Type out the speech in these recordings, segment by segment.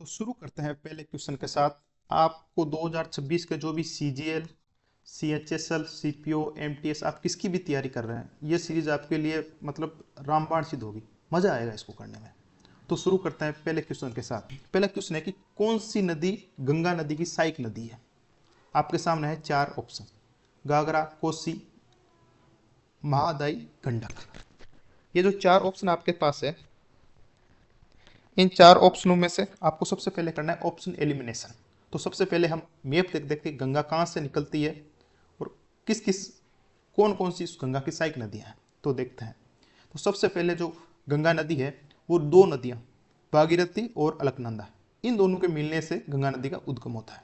तो शुरू करते हैं पहले क्वेश्चन के साथ। आपको 2026 के जो भी सीजीएल, सीएचएसएल, सीपीओ, एमटीएस आप किसकी भी तैयारी कर रहे हैं, ये सीरीज आपके लिए मतलब रामबाण सिद्ध होगी। मजा आएगा इसको करने में। तो शुरू करते हैं पहले क्वेश्चन के साथ। पहला क्वेश्चन है कि कौन सी नदी गंगा नदी की सहायक नदी है। आपके सामने है चार ऑप्शन: घाघरा, कोसी, महादाई, गंडक। ये जो चार ऑप्शन आपके पास है, इन चार ऑप्शनों में से आपको सबसे पहले करना है ऑप्शन एलिमिनेशन। तो सबसे पहले हम मैप देख देख के गंगा कहाँ से निकलती है और किस किस कौन कौन सी गंगा की सहायक नदियाँ हैं, तो देखते हैं। तो सबसे पहले जो गंगा नदी है वो दो नदियाँ, भागीरथी और अलकनंदा, इन दोनों के मिलने से गंगा नदी का उद्गम होता है।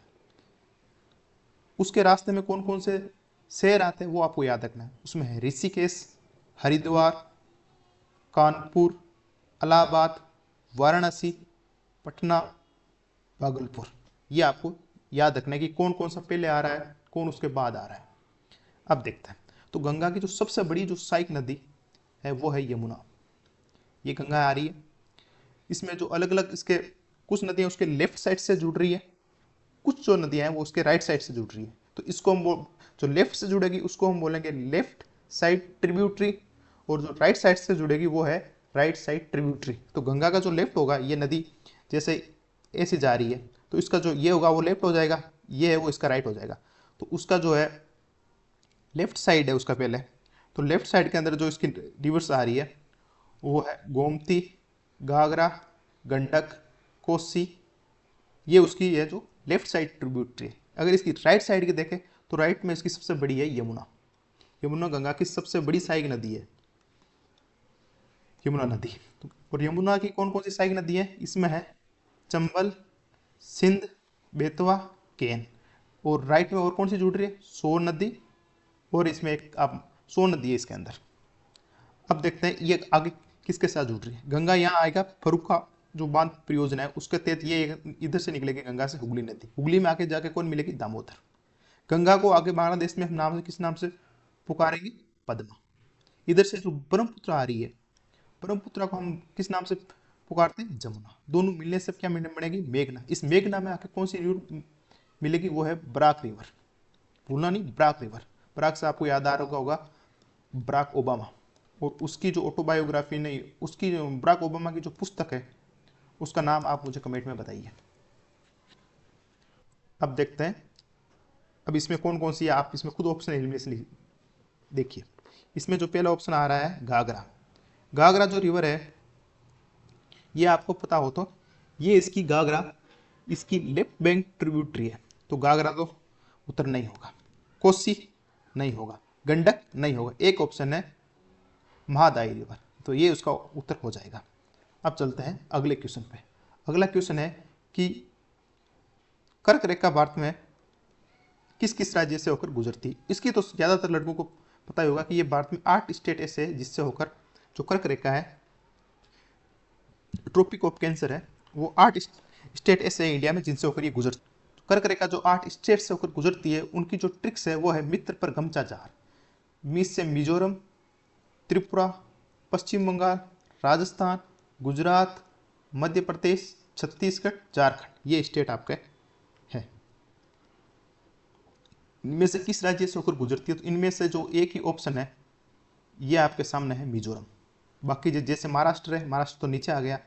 उसके रास्ते में कौन कौन से शहर आते हैं वो आपको याद रखना है। उसमें है ऋषिकेश, हरिद्वार, कानपुर, इलाहाबाद, वाराणसी, पटना, भागलपुर। ये आपको याद रखना है कि कौन कौन सा पहले आ रहा है, कौन उसके बाद आ रहा है। अब देखते हैं। तो गंगा की जो सबसे बड़ी जो सहायक नदी है वो है यमुना। ये गंगा आ रही है, इसमें जो अलग अलग इसके कुछ नदियां उसके लेफ्ट साइड से जुड़ रही है, कुछ जो नदियां हैं वो उसके राइट साइड से जुड़ रही है। तो इसको हम जो लेफ्ट से जुड़ेगी उसको हम बोलेंगे लेफ्ट साइड ट्रिब्यूटरी, और जो राइट साइड से जुड़ेगी वो है राइट साइड ट्रिब्यूटरी। तो गंगा का जो लेफ्ट होगा, ये नदी जैसे ऐसे जा रही है तो इसका जो ये होगा वो लेफ्ट हो जाएगा, ये है वो इसका राइट हो जाएगा। तो उसका जो है लेफ्ट साइड है उसका पहले, तो लेफ्ट साइड के अंदर जो इसकी रिवर्स आ रही है वो है गोमती, घाघरा, गंडक, कोसी। ये उसकी है जो लेफ्ट साइड ट्रिब्यूटरी है। अगर इसकी राइट साइड की देखें तो राइट में इसकी सबसे बड़ी है यमुना। यमुना गंगा की सबसे बड़ी सहायक नदी है, यमुना नदी। और यमुना की कौन कौन सी सहायक नदी है, इसमें है चंबल, सिंध, बेतवा, केन। और राइट में और कौन सी जुड़ रही है, सोन नदी, और इसमें एक आप सोन नदी है इसके अंदर। अब देखते हैं ये आगे किसके साथ जुड़ रही है। गंगा यहाँ आएगा, फरुखा जो बांध परियोजना है उसके तहत ये इधर से निकलेगी गंगा से हुगली नदी। हुगली में आके जाके कौन मिलेगी, दामोदर। गंगा को आगे बांग्लादेश में हम नाम से किस नाम से पुकारेंगे, पद्मा। इधर से जो ब्रह्मपुत्र आ रही है, ब्रह्मपुत्र को हम किस नाम से पुकारते हैं, जमुना। दोनों मिलने से क्या बनेगी, मेघना। इस मेघना में आके कौन सी रिवर मिलेगी, वो है बराक रिवर। भूलना नहीं, बराक रिवर। बराक से आपको याद आ रहा होगा बराक ओबामा, और उसकी जो ऑटोबायोग्राफी नहीं, उसकी जो बराक ओबामा की जो पुस्तक है उसका नाम आप मुझे कमेंट में बताइए। अब देखते हैं, अब इसमें कौन कौन सी है, आप इसमें खुद ऑप्शन एलिमिनेशन देखिए। इसमें जो पहला ऑप्शन आ रहा है घाघरा। घाघरा जो रिवर है ये आपको पता हो तो ये इसकी घाघरा इसकी लेफ्ट बैंक ट्रिब्यूटरी है, तो घाघरा तो उत्तर नहीं होगा। कोसी नहीं होगा, गंडक नहीं होगा। एक ऑप्शन है महादाई रिवर, तो ये उसका उत्तर हो जाएगा। अब चलते हैं अगले क्वेश्चन पे। अगला क्वेश्चन है कि कर्क रेखा भारत में किस किस राज्य से होकर गुजरती है। इसकी तो ज़्यादातर लड़कों को पता ही होगा कि ये भारत में 8 स्टेट ऐसे है जिससे होकर जो कर्क रेखा है, ट्रॉपिक ऑफ कैंसर है, वो 8 स्टेट ऐसे है इंडिया में जिनसे होकर ये गुजरती। कर्क रेखा जो 8 स्टेट से होकर गुजरती है उनकी जो ट्रिक्स है वो है मित्र पर गमचा जार। मीस से मिजोरम, त्रिपुरा, पश्चिम बंगाल, राजस्थान, गुजरात, मध्य प्रदेश, छत्तीसगढ़, झारखंड, ये स्टेट आपके हैं। इनमें से किस राज्य से होकर गुजरती है, तो इनमें से जो एक ही ऑप्शन है ये आपके सामने है मिजोरम। बाकी जैसे महाराष्ट्र है, महाराष्ट्र तो नीचे आ गया,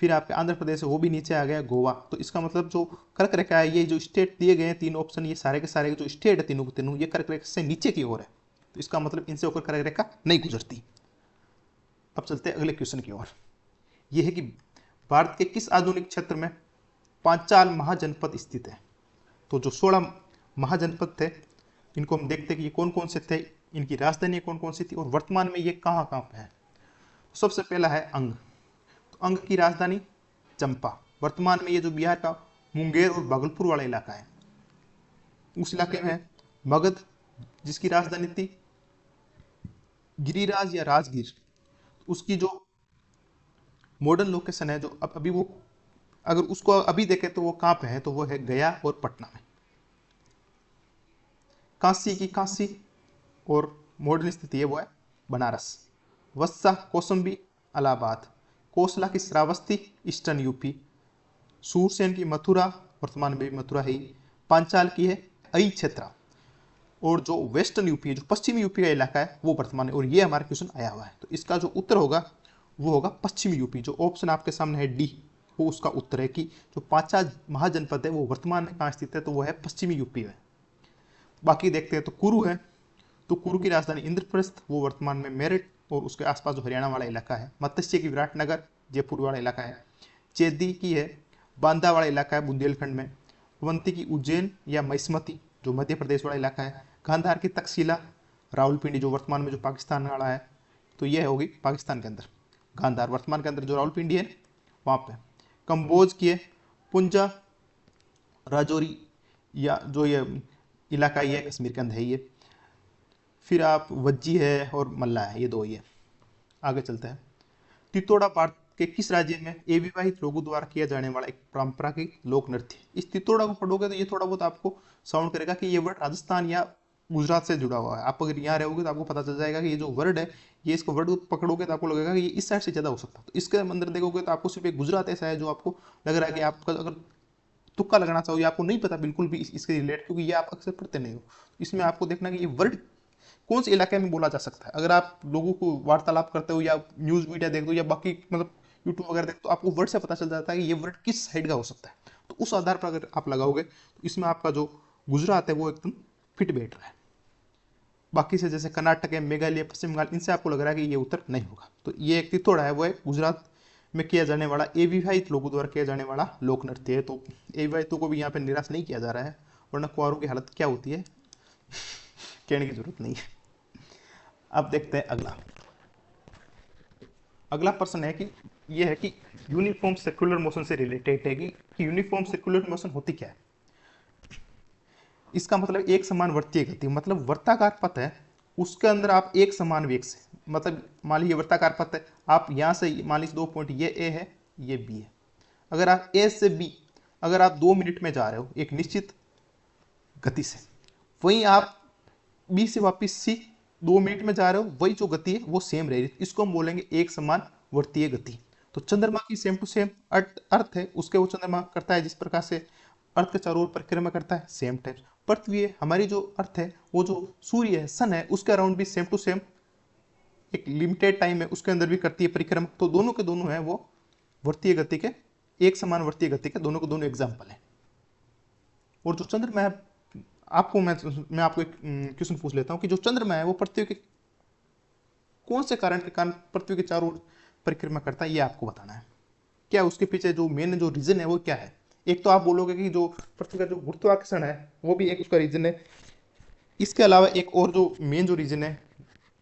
फिर आपके आंध्र प्रदेश है वो भी नीचे आ गया, गोवा। तो इसका मतलब जो कर्क रेखा है, ये जो स्टेट दिए गए हैं तीन ऑप्शन, ये सारे के सारे जो स्टेट है तीनों के तीनों ये कर्क रेखा से नीचे की ओर है, तो इसका मतलब इनसे होकर कर्क रेखा नहीं गुजरती। अब चलते हैं अगले क्वेश्चन की ओर। यह है कि भारत के किस आधुनिक क्षेत्र में पांचाल महाजनपद स्थित है। तो जो 16 महाजनपद थे इनको हम देखते हैं कि ये कौन कौन से थे, इनकी राजधानी कौन कौन सी थी और वर्तमान में ये कहाँ कहाँ पे है। सबसे पहला है अंग। तो अंग की राजधानी चंपा। वर्तमान में ये जो बिहार का मुंगेर और भागलपुर वाला इलाका है, उस इलाके में है मगध जिसकी राजधानी थी गिरिराज या राजगीर। उसकी जो मॉडर्न लोकेशन है, जो अब अभी वो अगर उसको अभी देखें तो वो कहाँ पे है, तो वो है गया और पटना में। काशी की काशी और मॉडर्न स्थिति है वो है बनारस। वत्सा, कौसम्बी, इलाहाबाद। कोसला की श्रावस्ती, ईस्टर्न यूपी। सूरसेन की मथुरा, वर्तमान में भी मथुरा है। पांचाल की है अई क्षेत्र, और जो वेस्टर्न यूपी है, जो पश्चिमी यूपी का इलाका है, वो वर्तमान है। और ये हमारा क्वेश्चन आया हुआ है, तो इसका जो उत्तर होगा वो होगा पश्चिमी यूपी। जो ऑप्शन आपके सामने है डी, वो उसका उत्तर है कि जो पांचाल महाजनपद है वो वर्तमान में कहाँ स्थित है, तो वो है पश्चिमी यूपी में। बाकी देखते हैं तो कुरु है, तो कुरु की राजधानी इंद्रप्रस्थ, वो वर्तमान में मेरठ और उसके आसपास जो हरियाणा वाला इलाका है। मत्स्य की विराटनगर, जयपुर वाला इलाका है। चेदी की है बांदा वाला इलाका है, बुंदेलखंड में। अवंती की उज्जैन या महिष्मती, जो मध्य प्रदेश वाला इलाका है। गांधार की तक्षशिला, रावलपिंडी, जो वर्तमान में जो पाकिस्तान वाला है, तो यह होगी पाकिस्तान के अंदर। गांधार वर्तमान के अंदर जो रावलपिंडी है वहाँ पे। कंबोज की है पुंजा, राजौरी, या जो ये इलाका ये कश्मीर के अंदर है ये। फिर आप वज्जी है और मल्ला है, ये दो ही है। आगे चलते हैं। तितोड़ा भारत के किस राज्य में अविवाहित लोगों द्वारा किया जाने वाला एक पारंपरिक लोक नृत्य। इस तितोड़ा को पढ़ोगे तो ये थोड़ा बहुत आपको साउंड करेगा कि ये वर्ड राजस्थान या गुजरात से जुड़ा हुआ है। आप अगर यहाँ रहोगे तो आपको पता चल जाएगा कि ये जो वर्ड है, ये इसको वर्ड पकड़ोगे तो आपको लगेगा कि ये इस साइड से ज़्यादा हो सकता है। तो इसके अंदर देखोगे तो आपको सिर्फ एक गुजरात ऐसा है जो आपको लग रहा है कि आपका अगर तुक्का लगाना चाहो, या आपको नहीं पता बिल्कुल भी इसके रिलेटेड, क्योंकि ये आप अक्सर पढ़ते नहीं हो। इसमें आपको देखना कि ये वर्ड कौन से इलाके में बोला जा सकता है। अगर आप लोगों को वार्तालाप करते हो या न्यूज़ मीडिया देखते हो या बाकी मतलब यूट्यूब वगैरह देखते हो, तो आपको वर्ड से पता चल जाता है कि ये वर्ड किस साइड का हो सकता है। तो उस आधार पर अगर आप लगाओगे तो इसमें आपका जो गुजरात है वो एकदम फिट बैठ रहा है। बाकी से जैसे कर्नाटक है, मेघालय, पश्चिम बंगाल, इनसे आपको लग रहा है कि ये उत्तर नहीं होगा। तो ये एक तिथोड़ा है, वो है गुजरात में किया जाने वाला अविवाहित लोगों द्वारा किया जाने वाला लोक नृत्य है। तो अविवाहितों को भी यहाँ पे निराश नहीं किया जा रहा है, वरना कुंवारों की हालत क्या होती है कहने की जरूरत नहीं है। अब देखते हैं अगला। अगला प्रश्न है कि यह है कि यूनिफॉर्म सर्कुलर मोशन से रिलेटेड है कि यूनिफॉर्म सर्कुलर मोशन होती क्या है। इसका मतलब एक समान वृत्तीय गति, मतलब वर्ताकार पथ है उसके अंदर आप एक समान वेग से, मतलब मान लीजिए वर्ताकार पथ है, आप यहाँ से मान लीजिए 2 पॉइंट, ये ए है ये बी है। अगर आप ए से बी अगर आप 2 मिनट में जा रहे हो एक निश्चित गति से, वहीं आप बी से वापस सी 2 मिनट में जा रहे हो, वही जो गति है वो सेम रहेगी। इसको हम बोलेंगे एक समान वर्तीय गति। तो चंद्रमा की सेम टू सेम अर्थ है, उसके वो चंद्रमा करता है जिस प्रकार से अर्थ के चारों ओर परिक्रमा करता है, सेम टाइप पृथ्वी है, हमारी जो अर्थ है वो जो सूर्य है सन है, उसके अराउंड भी सेम टू सेम एक लिमिटेड टाइम है उसके अंदर भी करती है परिक्रमा। तो दोनों के दोनों है वो वर्तीय गति के, एक समान वर्तीय गति के दोनों एग्जाम्पल है। और जो चंद्रमा है, आपको मैं आपको एक क्वेश्चन पूछ लेता हूँ कि जो चंद्रमा है वो पृथ्वी के कौन से कारण के कारण पृथ्वी के चारों ओर परिक्रमा करता है, ये आपको बताना है। क्या उसके पीछे जो मेन जो रीजन है वो क्या है। एक तो आप बोलोगे कि जो पृथ्वी का जो गुरुत्वाकर्षण है वो भी एक उसका रीजन है। इसके अलावा एक और जो मेन जो रीजन है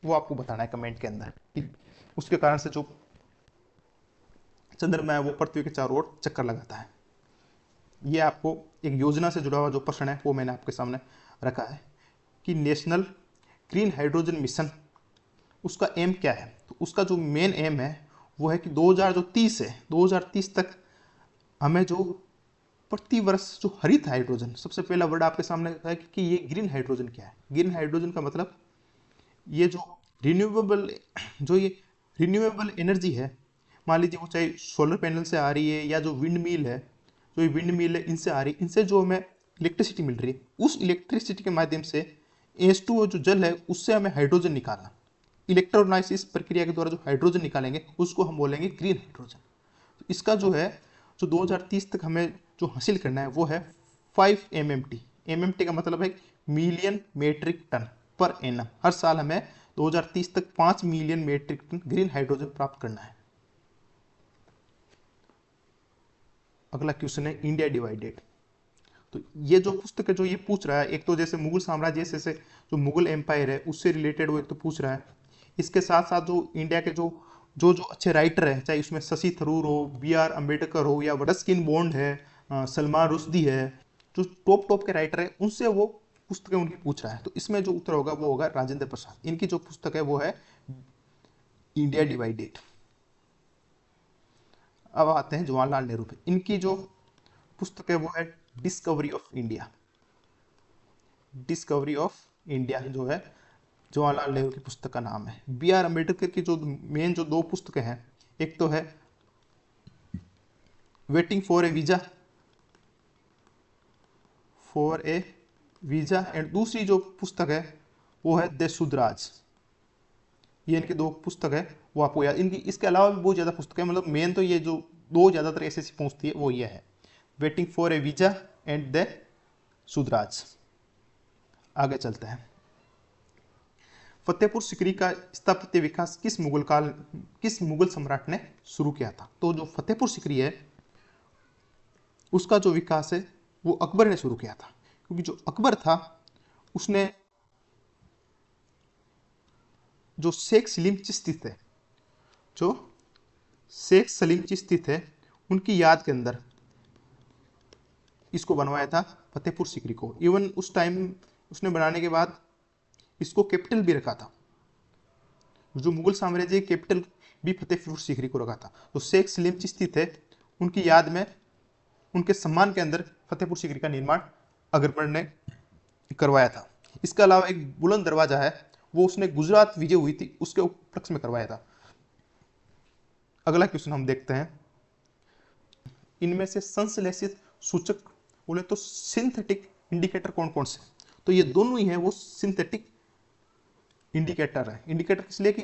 वो आपको बताना है कमेंट के अंदर कि उसके कारण से जो चंद्रमा है वो पृथ्वी के चारों ओर चक्कर लगाता है। ये आपको एक योजना से जुड़ा हुआ जो प्रश्न है वो मैंने आपके सामने रखा है कि नेशनल ग्रीन हाइड्रोजन मिशन उसका एम क्या है। तो उसका जो मेन एम है वो है कि 2030 तक हमें जो प्रति वर्ष जो हरित हाइड्रोजन, सबसे पहला वर्ड आपके सामने है कि ये ग्रीन हाइड्रोजन क्या है। ग्रीन हाइड्रोजन का मतलब ये जो रिन्यूएबल एनर्जी है, मान लीजिए वो चाहे सोलर पैनल से आ रही है या जो विंड मिल है, जो ये विंड मिल है इनसे आ रही है, इनसे जो हमें इलेक्ट्रिसिटी मिल रही है, उस इलेक्ट्रिसिटी के माध्यम से H2O जो जल है उससे हमें हाइड्रोजन निकालना, इलेक्ट्रोलाइसिस प्रक्रिया के द्वारा जो हाइड्रोजन निकालेंगे उसको हम बोलेंगे ग्रीन हाइड्रोजन। तो इसका जो है जो 2030 तक हमें जो हासिल करना है वो है 5 MMT। MMT का मतलब है million metric ton per annum. हर साल हमें 2030 तक 5 million metric ton green hydrogen प्राप्त करना है। अगला क्वेश्चन है इंडिया डिवाइडेड। तो ये जो पुस्तक है जो ये पूछ रहा है, एक तो जैसे मुगल साम्राज्य से जो मुगल एम्पायर है उससे रिलेटेड वो एक तो पूछ रहा है। इसके साथ साथ जो इंडिया के जो जो जो अच्छे राइटर हैं, चाहे उसमें शशि थरूर हो, BR अम्बेडकर हो या रस्किन बॉन्ड है, सलमान रुश्दी है, जो टॉप के राइटर है उनसे वो पुस्तकें उनकी पूछ रहा है। तो इसमें जो उत्तर होगा वो होगा राजेंद्र प्रसाद। इनकी जो पुस्तक है वो है इंडिया डिवाइडेड। अब आते हैं जवाहरलाल नेहरू पे। इनकी जो पुस्तक है वो है discovery of India. Discovery of India जो है जवाहरलाल नेहरू की पुस्तक का नाम है। BR अम्बेडकर की जो मेन जो 2 पुस्तकें हैं, एक तो है waiting for A visa, and दूसरी जो पुस्तक है वो है द शुद्राज। ये इनकी दो पुस्तक है, वो आपको याद, इनकी इसके अलावा भी बहुत ज़्यादा पुस्तक है, मतलब मेन तो ये जो दो ज़्यादातर एसएससी पूछती है वो ये है, waiting for A visa and the Shudras. आगे चलते हैं। फतेहपुर सीकरी का स्थापत्य विकास किस मुगल सम्राट ने शुरू किया था? तो जो फतेहपुर सीकरी है उसका जो विकास है वो अकबर ने शुरू किया था, क्योंकि जो अकबर था उसने जो शेख सलीम चिश्ती थे, जो शेख सलीम चिश्ती थे उनकी याद के अंदर इसको बनवाया था फतेहपुर सीकरी को। इवन उस टाइम उसने बनाने के बाद इसको कैपिटल भी रखा था, जो मुगल साम्राज्य की कैपिटल भी फतेहपुर सीकरी को रखा था। तो शेख सलीम चिश्ती थे, उनकी याद में, उनके सम्मान के अंदर फतेहपुर सीकरी का निर्माण अकबर ने करवाया था। इसके अलावा एक बुलंद दरवाजा है, वो उसने गुजरात विजय हुई थी उसके उपलक्ष्य में करवाया था। अगला क्वेश्चन हम देखते हैं, इनमें से संश्लेषित सूचक बोले तो सिंथेटिक इंडिकेटर कौन कौन से? तो ये दोनों ही हैं वो सिंथेटिक इंडिकेटर है। इंडिकेटर इसलिए कि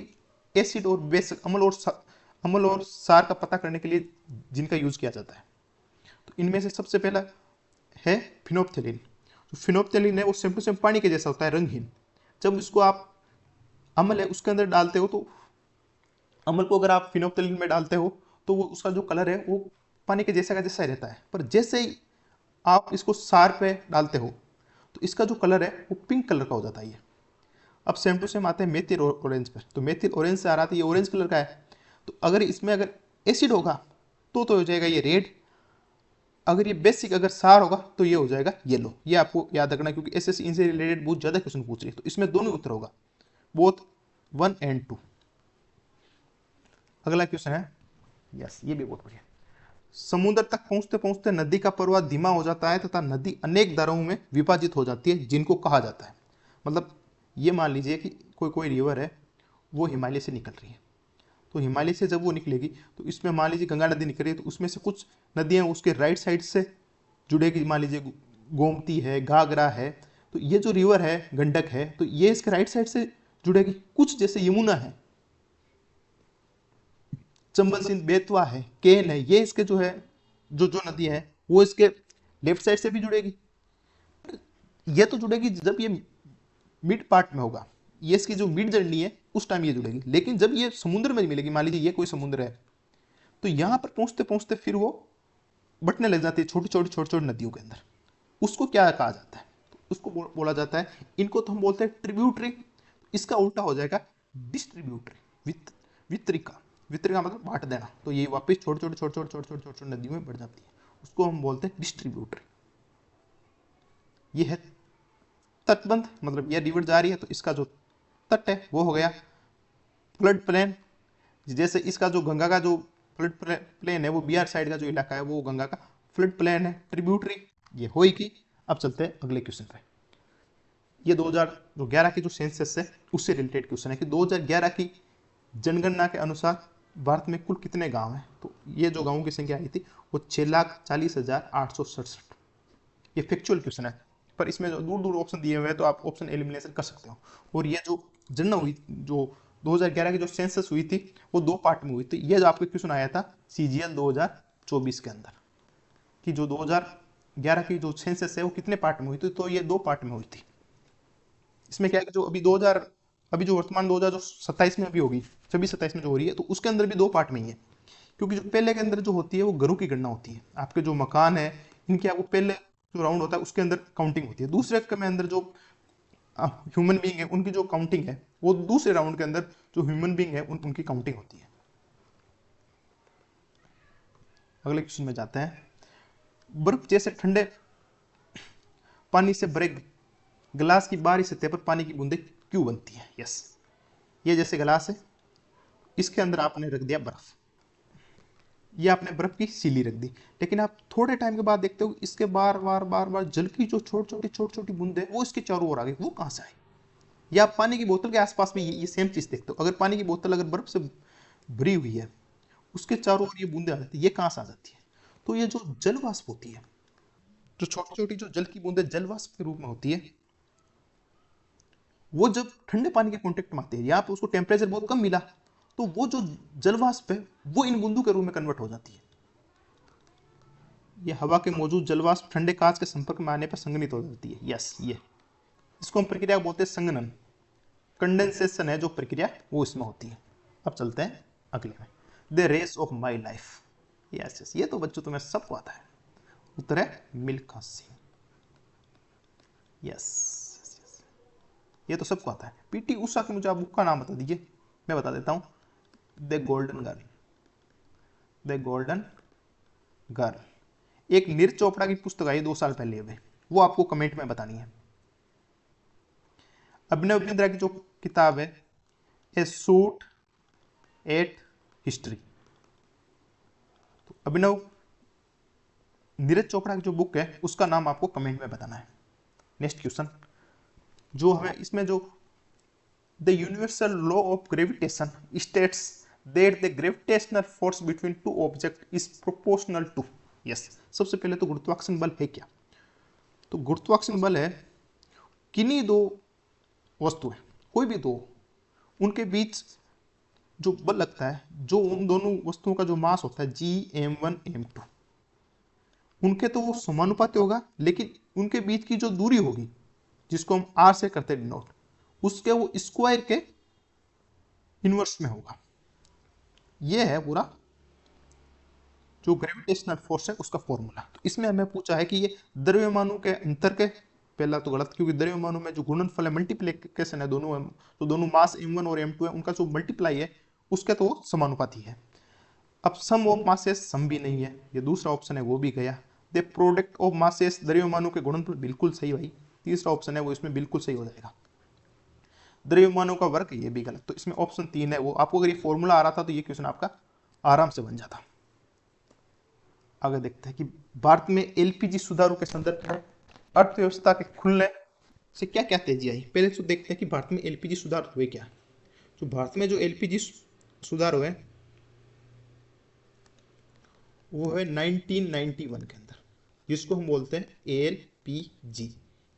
एसिड और बेस, अम्ल और सार का पता करने के लिए जिनका यूज किया जाता है। तो इनमें से सबसे पहला है फिनोप्थेलिन। जो फिनोप्थेलिन है वो सेम टू सेम पानी के जैसा होता है, रंगहीन। जब इसको आप अम्ल है उसके अंदर डालते हो, तो अम्ल को अगर आप फिनोप्थेलिन में डालते हो तो वो उसका जो कलर है वो पानी के जैसा का जैसा ही रहता है। पर जैसे ही आप इसको सार पे डालते हो तो इसका जो कलर है वो पिंक कलर का हो जाता है। ये अब सेम टू सेम आते हैं मेथिल ऑरेंज पर। तो मेथिल ऑरेंज से आ रहा था, ये ऑरेंज कलर का है। तो अगर इसमें अगर एसिड होगा तो हो जाएगा ये रेड, अगर ये बेसिक अगर सार होगा तो ये हो जाएगा येलो। ये आपको याद रखना, क्योंकि एसएससी इनसे रिलेटेड बहुत ज्यादा क्वेश्चन पूछ रही है। तो इसमें दोनों उत्तर होगा, बोथ 1 and 2। अगला क्वेश्चन है, यस ये भी बहुत बढ़िया। समुद्र तक पहुंचते पहुंचते नदी का प्रवाह धीमा हो जाता है तथा नदी अनेक धाराओं में विभाजित हो जाती है, जिनको कहा जाता है। मतलब ये मान लीजिए कि कोई रिवर है, वो हिमालय से निकल रही है। तो हिमालय से जब वो निकलेगी तो इसमें मान लीजिए गंगा नदी निकल रही है, तो उसमें से कुछ नदियां उसके राइट साइड से जुड़ेगी। मान लीजिए गोमती है, घाघरा है, तो ये जो रिवर है गंडक है, तो ये इसके राइट साइड से जुड़ेगी। कुछ जैसे यमुना है, चंबल सिंध बेतवा है, केन है, ये इसके जो है जो नदी है वो इसके लेफ्ट साइड से भी जुड़ेगी। ये तो जुड़ेगी जब ये मिड पार्ट में होगा, ये इसकी जो मिड जर्नी है उस टाइम ये जुड़ेगी। लेकिन जब ये समुद्र में मिलेगी, मान लीजिए ये कोई समुद्र है, तो यहां पर पहुंचते पहुंचते फिर वो बटने लग जाती है छोटी छोटी नदियों के अंदर। उसको क्या कहा जाता है? तो उसको बोला जाता है, इनको तो हम बोलते हैं ट्रिब्यूटरी, इसका उल्टा हो जाएगा डिस्ट्रीब्यूटरी, वितरिका। वितरिका मतलब बांट देना। तो ये वापस छोटी नदियों में बढ़ जाती है, उसको हम बोलते हैं डिस्ट्रीब्यूटरी। ये है तटबंध, मतलब ये रिवर जा रही है तो इसका जो तट है वो हो गया फ्लड प्लेन। जैसे इसका जो गंगा का जो फ्लड प्लेन है वो बिहार साइड का जो इलाका है वो गंगा का फ्लड प्लेन है। ट्रिब्यूटरी ये हो ही। अब चलते हैं अगले क्वेश्चन पे। ये 2011 की जो सेंसस है उससे रिलेटेड क्वेश्चन है कि 2011 की जनगणना के अनुसार भारत में कुल कितने गांव हैं? तो ये जो गांवों की संख्या आई थी वो 6,40,867। ये फैक्चुअल क्वेश्चन है, पर इसमें जो दूर दूर ऑप्शन दिए हुए हैं तो आप ऑप्शन एलिमिनेशन कर सकते हो। और ये जो जनगणना हुई, जो 2011 की जो सेंसस हुई थी वो 2 पार्ट में हुई थी। ये जो आपको क्वेश्चन आया था CGL 2024 के अंदर कि जो 2011 की जो सेंसस है वो कितने पार्ट में हुई थी, तो ये 2 पार्ट में हुई थी। इसमें क्या है कि जो अभी जो वर्तमान 2027 में अभी होगी, 26-27 में जो हो रही है, तो उसके अंदर भी 2 पार्ट में ही है। क्योंकि जो पहले के अंदर जो होती है वो घरों की गणना होती है, आपके जो मकान है इनके आपको पहले जो राउंड होता है उसके अंदर काउंटिंग होती है। दूसरे के अंदर जो ह्यूमन बीइंग है उनकी जो काउंटिंग है वो दूसरे राउंड के अंदर जो ह्यूमन बीइंग है उनकी काउंटिंग होती है। अगले क्वेश्चन में जाते हैं। बर्फ जैसे ठंडे पानी से भरे गिलास की बाहरी सतह पर पानी की बूंदें क्यों बनती है? यस, ये जैसे गिलास है, इसके अंदर आपने रख दिया बर्फ, ये आपने बर्फ की सीली रख दी, लेकिन आप थोड़े टाइम के बाद देखते हो इसके बार बार जल की जो छोटी छोटी बूंदें वो इसके चारों ओर आ गई। वो कहां से आई? या आप पानी की बोतल के आसपास में ये सेम चीज देखते हो। अगर पानी की बोतल अगर बर्फ से भरी हुई है, उसके चारों ओर ये बूंदें आ जाती है, ये कहां से आ जाती है? तो ये जो जल वाष्प होती है, जो छोटी छोटी जो जल की बूंदें जल वाष्प के रूप में होती है, वो जब ठंडे पानी के कांटेक्ट में आती है, यहाँ पे उसको टेम्परेचर बहुत कम मिला, तो वो जो जल वाष्प है वो इन बूंदों के रूप में कन्वर्ट हो जाती है। ये हवा के मौजूद जल वाष्प ठंडे कांच के संपर्क में आने पर संघनित हो जाती है। यस, ये इसको हम प्रक्रिया बोलते हैं संघनन। कंडेंसेशन है जो प्रक्रिया, वो इसमें होती है। अब चलते हैं अगले में, the race of my life. Yes yes, ये तो बच्चों तुम्हें सबको आता है। उत्तर है मिल्खा सिंह। यस यस, ये तो सबको आता है। पीटी उषा की मुझे आप बुक का नाम बता दीजिए, मैं बता देता हूं, the golden girl. The golden girl एक नीरज चोपड़ा की पुस्तक आई 2 साल पहले हुए, वो आपको कमेंट में बतानी है। अभिनव बिंद्रा की जो किताब है ए शूट एट हिस्ट्री, तो अभिनव नीरज चोपड़ा की जो बुक है उसका नाम आपको कमेंट में बताना है। नेक्स्ट क्वेश्चन जो हमें इसमें जो the universal law of gravitation states that the gravitational force between two object is proportional to. Yes, सबसे पहले तो गुरुत्वाकर्षण बल है क्या? तो गुरुत्वाकर्षण बल है किन्हीं दो वस्तुएं, कोई भी दो, उनके बीच जो बल लगता है, जो उन दोनों वस्तुओं का जो मास होता है Gm1 m2, उनके तो वो समानुपाती होगा, लेकिन उनके बीच की जो दूरी होगी जिसको हम r से करते हैं डिनोट, उसके वो स्क्वायर के इनवर्स में होगा। ये है पूरा जो ग्रेविटेशनल फोर्स है उसका फॉर्मूला। तो इसमें हमें पूछा है कि ये द्रव्यमानों के अंतर के, पहला तो गलत, क्योंकि द्रव्यमानों में जो गुणनफल है मल्टीप्लिकेशन है, दोनों तो दोनों मास m1 और m2 है, उनका जो मल्टीप्लाई है उसका तो वो समानुपाती है। अब सम ऑफ मासेस सम भी नहीं है, ये दूसरा ऑप्शन है वो भी गया। द प्रोडक्ट ऑफ मासेस द्रव्यमानों के गुणनफल, बिल्कुल सही भाई, तीसरा ऑप्शन है वो इसमें बिल्कुल सही हो जाएगा। द्रव्यमानों का वर्ग, ये भी गलत, तो इसमें ऑप्शन 3 है वो। आपको अगर ये फॉर्मूला आ रहा था तो ये क्वेश्चन आपका आराम से बन जाता। आगे देखते हैं कि भारत में एलपीजी सुधारों के संदर्भ में अर्थव्यवस्था के खुलने से क्या क्या तेजी आई। पहले तो देखते हैं कि भारत में एलपीजी सुधार हुए क्या। तो भारत में जो एलपीजी सुधार हुए वो है 1991 के अंदर, जिसको हम बोलते हैं एलपीजी।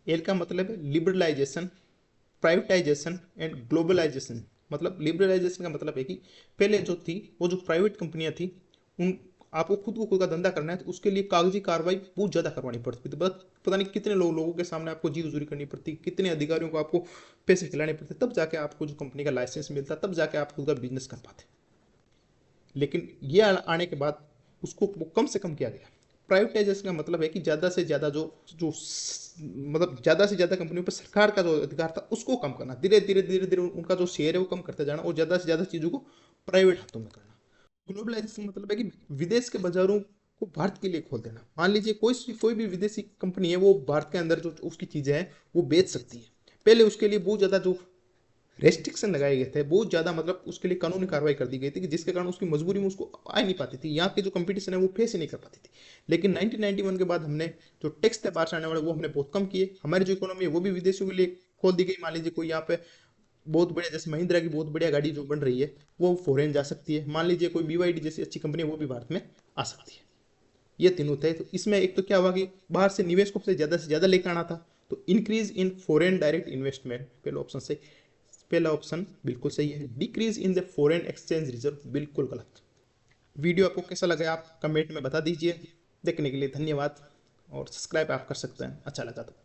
एल का मतलब है लिबरलाइजेशन, प्राइवेटाइजेशन एंड ग्लोबलाइजेशन। मतलब लिबरलाइजेशन का मतलब है कि पहले जो थी वो जो प्राइवेट कंपनियां थी, उन आपको खुद को खुद का धंधा करना है तो उसके लिए कागजी कार्रवाई बहुत ज्यादा करवानी पड़ती थी। पता नहीं कितने लोगों के सामने आपको जी हुजूरी करनी पड़ती, कितने अधिकारियों को आपको पैसे खिलाने पड़ते, तब जाके आपको जो कंपनी का लाइसेंस मिलता, तब जाके आप खुद का बिजनेस कर पाते। लेकिन ये आने के बाद उसको वो कम से कम किया गया। प्राइवेटाइजेशन का मतलब है कि ज़्यादा से ज़्यादा जो जो मतलब ज़्यादा से ज़्यादा कंपनियों पर सरकार का जो अधिकार था उसको कम करना, धीरे धीरे धीरे धीरे उनका जो शेयर है वो कम करते जाना और ज़्यादा से ज़्यादा चीज़ों को प्राइवेट हाथों में करना। ग्लोबलाइजेशन मतलब है कि विदेश के बाजारों को भारत के लिए खोल देना। मान लीजिए कोई भी विदेशी कंपनी है, वो भारत के अंदर जो उसकी चीज़ें हैं वो बेच सकती है। पहले उसके लिए बहुत ज़्यादा जो रेस्ट्रिक्शन लगाए गए थे, बहुत ज़्यादा, मतलब उसके लिए कानूनी कार्रवाई कर दी गई थी कि जिसके कारण उसकी मजबूरी में उसको आ नहीं पाती थी, यहाँ के जो कंपटीशन है वो फेस ही नहीं कर पाती थी। लेकिन 1991 के बाद हमने जो टैक्स थे बाहर से आने वाले वो हमने बहुत कम किए। हमारी जो इकोनॉमी है वो भी विदेशियों के लिए खोल दी गई। मान लीजिए कोई यहाँ पे बहुत बढ़िया, जैसे महिंद्रा की बहुत बढ़िया गाड़ी जो बन रही है वो फॉरेन जा सकती है। मान लीजिए कोई BYD जैसी अच्छी कंपनी है वो भी भारत में आ सकती है। ये तीनों थे। तो इसमें एक तो क्या हुआ कि बाहर से निवेश को से ज़्यादा लेकर आना था, तो increase in foreign direct investment, पहला ऑप्शन से, पहला ऑप्शन बिल्कुल सही है। Decrease in the foreign exchange reserve, बिल्कुल गलत। वीडियो आपको कैसा लगा आप कमेंट में बता दीजिए। देखने के लिए धन्यवाद, और सब्सक्राइब आप कर सकते हैं अच्छा लगा तो।